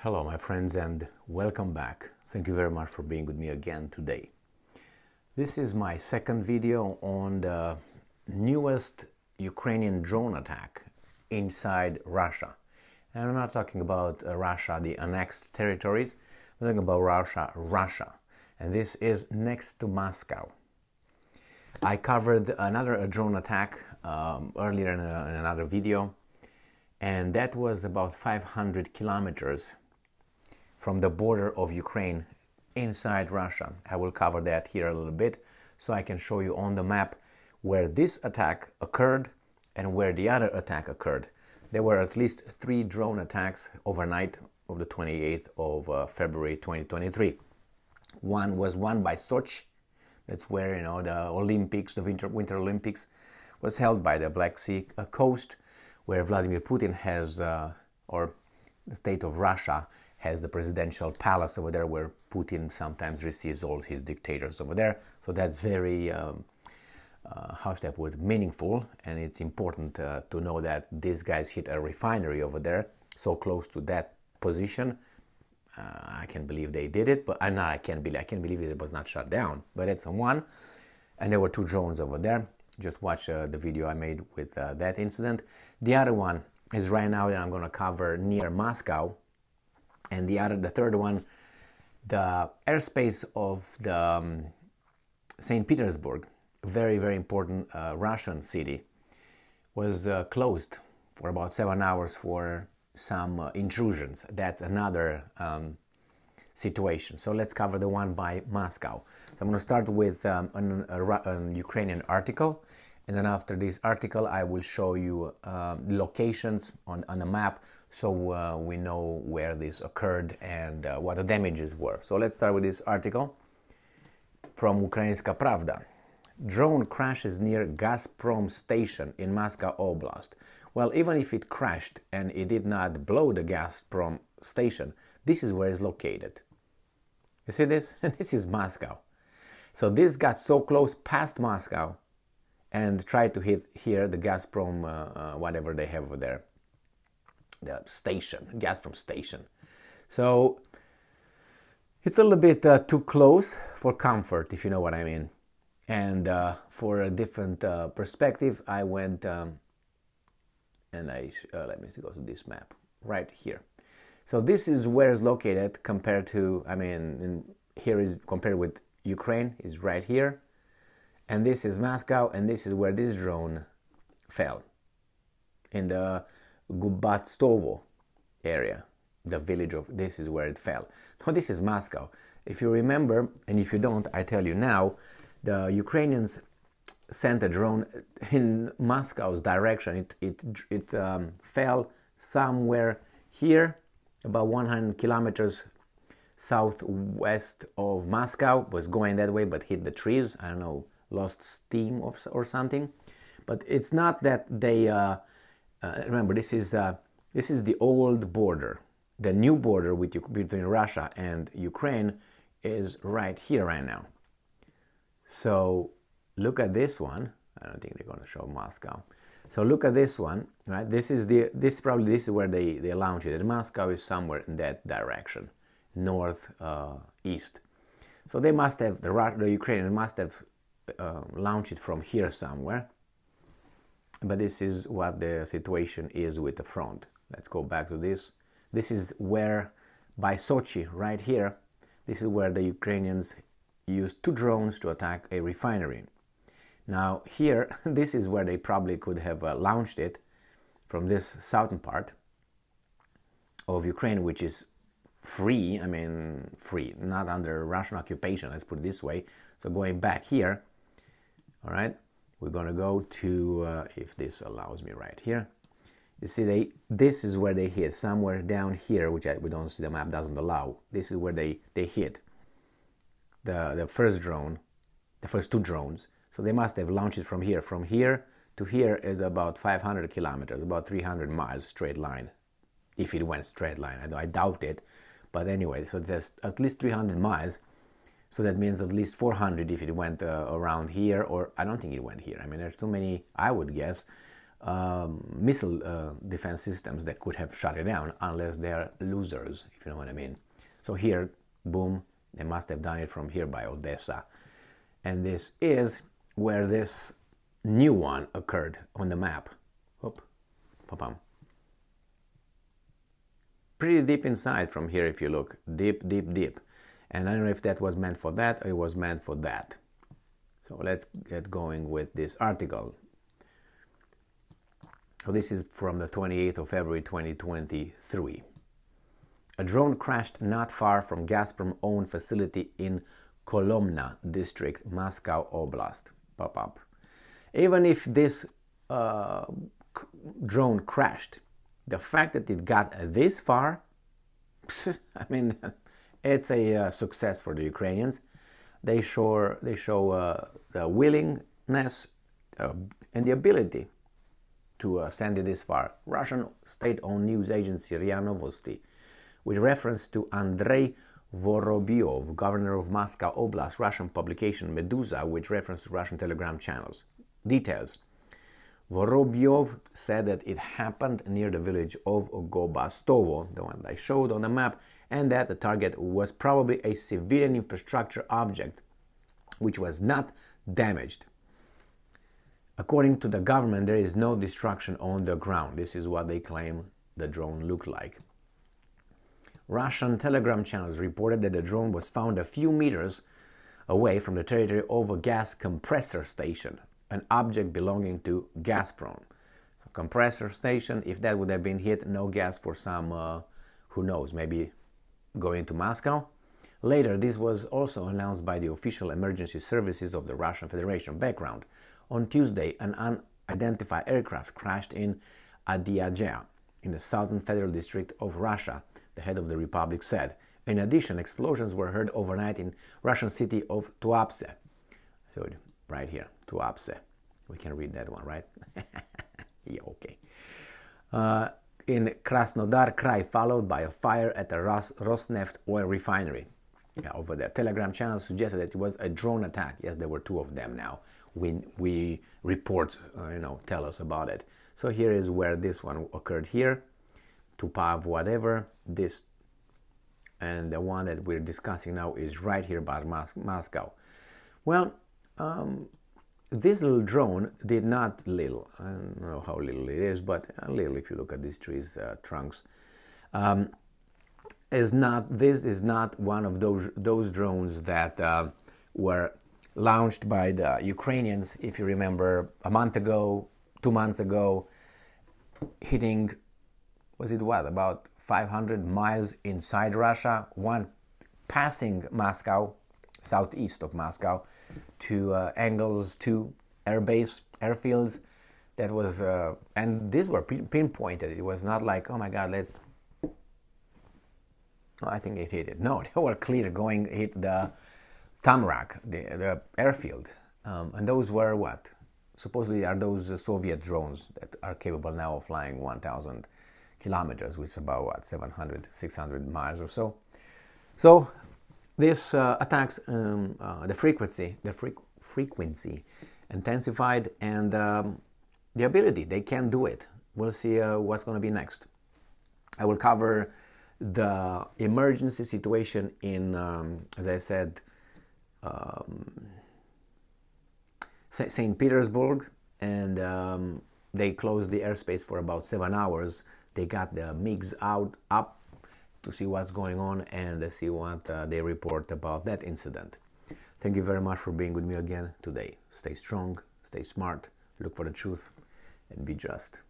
Hello my friends and welcome back. Thank you very much for being with me again today. This is my second video on the newest Ukrainian drone attack inside Russia. And I'm not talking about Russia, the annexed territories, I'm talking about Russia. And this is next to Moscow. I covered another drone attack earlier in another video, and that was about 500 kilometers from the border of Ukraine inside Russia. I will cover that here a little bit so I can show you on the map where this attack occurred and where the other attack occurred. There were at least 3 drone attacks overnight of the 28th of February 2023. One was won by Sochi. That's where the Olympics, the Winter Olympics, was held by the Black Sea coast, where Vladimir Putin has, or the state of Russia, has the presidential palace over there, where Putin sometimes receives all his dictators over there. So that's very, how's that word, meaningful, and it's important to know that these guys hit a refinery over there, so close to that position. I can't believe they did it, but I can't believe it was not shut down. But it's one, and there were 2 drones over there. Just watch the video I made with that incident. The other one is right now that I'm going to cover near Moscow, and the third one, the airspace of the St. Petersburg, very, very important Russian city, was closed for about 7 hours for some intrusions. That's another situation. So let's cover the one by Moscow. So I'm going to start with a Ukrainian article, and then after this article I will show you locations on the map, so we know where this occurred and what the damages were. So let's start with this article from Ukrainska Pravda. Drone crashes near Gazprom station in Moscow Oblast. Well, even if it crashed and it did not blow the Gazprom station, this is where it's located. You see this? This is Moscow. So this got so close past Moscow and tried to hit here the Gazprom, whatever they have over there, the station, Gazprom station. So it's a little bit too close for comfort, if you know what I mean. And for a different perspective, I went and let me go to this map right here. So this is where it's located compared to, here is compared with Ukraine, is right here. And this is Moscow, and this is where this drone fell, in the Gubatstovo area, the village of, this is where it fell. Now this is Moscow. If you remember, and if you don't, I tell you now, the Ukrainians sent a drone in Moscow's direction. It fell somewhere here, about 100 kilometers southwest of Moscow, was going that way but hit the trees. I don't know, lost steam or something. But it's not that they remember, this is the old border. The new border between Russia and Ukraine is right here right now. So look at this one. I don't think they're going to show Moscow. So look at this one, right? This is where they launch it. And Moscow is somewhere in that direction, north east. So they must have, the Ukrainians must have launched it from here somewhere. But this is what the situation is with the front. Let's go back to this. This is where, by Sochi, right here, this is where the Ukrainians used 2 drones to attack a refinery. Now here, this is where they probably could have launched it, from this southern part of Ukraine, which is free, free, not under Russian occupation, let's put it this way. So going back here, all right, we're going to go to, if this allows me right here, you see this is where they hit, somewhere down here, which we don't see, the map doesn't allow. This is where they hit the first drone, the first 2 drones. So they must have launched it from here. From here to here is about 500 kilometers, about 300 miles straight line, if it went straight line. I doubt it, but anyway, so there's at least 300 miles. So that means at least 400 if it went around here, or I don't think it went here. There's too many, I would guess, missile defense systems that could have shut it down, unless they're losers, if you know what I mean. So here, boom, they must have done it from here by Odessa. And this is where this new one occurred on the map. Oop, pa-pam. Pretty deep inside from here, if you look. Deep, deep, deep. And I don't know if that was meant for that or it was meant for that. So let's get going with this article. So this is from the 28th of February 2023. A drone crashed not far from Gazprom-owned facility in Kolomna district, Moscow Oblast. Pop up. Even if this drone crashed, the fact that it got this far, I mean, it's a success for the Ukrainians. They show the willingness and the ability to send it this far. Russian state-owned news agency RIA Novosti, with reference to Andrei Vorobyov, governor of Moscow Oblast, Russian publication Meduza, with reference to Russian Telegram channels. Details. Vorobyov said that it happened near the village of Gobastovo, the one I showed on the map, and that the target was probably a civilian infrastructure object, which was not damaged. According to the government, there is no destruction on the ground. This is what they claim the drone looked like. Russian Telegram channels reported that the drone was found a few meters away from the territory of a gas compressor station, an object belonging to Gazprom. So compressor station, if that would have been hit, no gas for some, who knows, maybe going to Moscow. Later, this was also announced by the official emergency services of the Russian Federation. Background. On Tuesday, an unidentified aircraft crashed in Adiagea, in the southern federal district of Russia, the head of the republic said. In addition, explosions were heard overnight in Russian city of Tuapse. So, right here, Tuapse. We can read that one, right? Yeah, okay. In Krasnodar Krai, followed by a fire at the Rosneft oil refinery. Yeah, over there. Telegram channel suggested that it was a drone attack. Yes, there were two of them now. We reports, tell us about it. So here is where this one occurred here. Tupav, whatever, this. And the one that we're discussing now is right here by Moscow. Well, this little drone did not little. I don't know how little it is, but a little if you look at these trees trunks. This is not one of those drones that were launched by the Ukrainians, if you remember, a month ago, 2 months ago, hitting, was it what, about 500 miles inside Russia, one passing Moscow, southeast of Moscow, to Engels 2 airbase, airfields. That was, and these were pinpointed. It was not like, oh my God, let's, oh, I think it hit it. No, they were clear going, hit the Tamrak, the airfield. And those were what? Supposedly are those Soviet drones that are capable now of flying 1,000 kilometers, which is about what, 700, 600 miles or so. So this attacks, the frequency intensified, and the ability, they can do it. We'll see what's going to be next. I will cover the emergency situation in, as I said, St. Petersburg, and they closed the airspace for about 7 hours. They got the MiGs up to see what's going on and see what they report about that incident. Thank you very much for being with me again today. Stay strong, stay smart, look for the truth, and be just.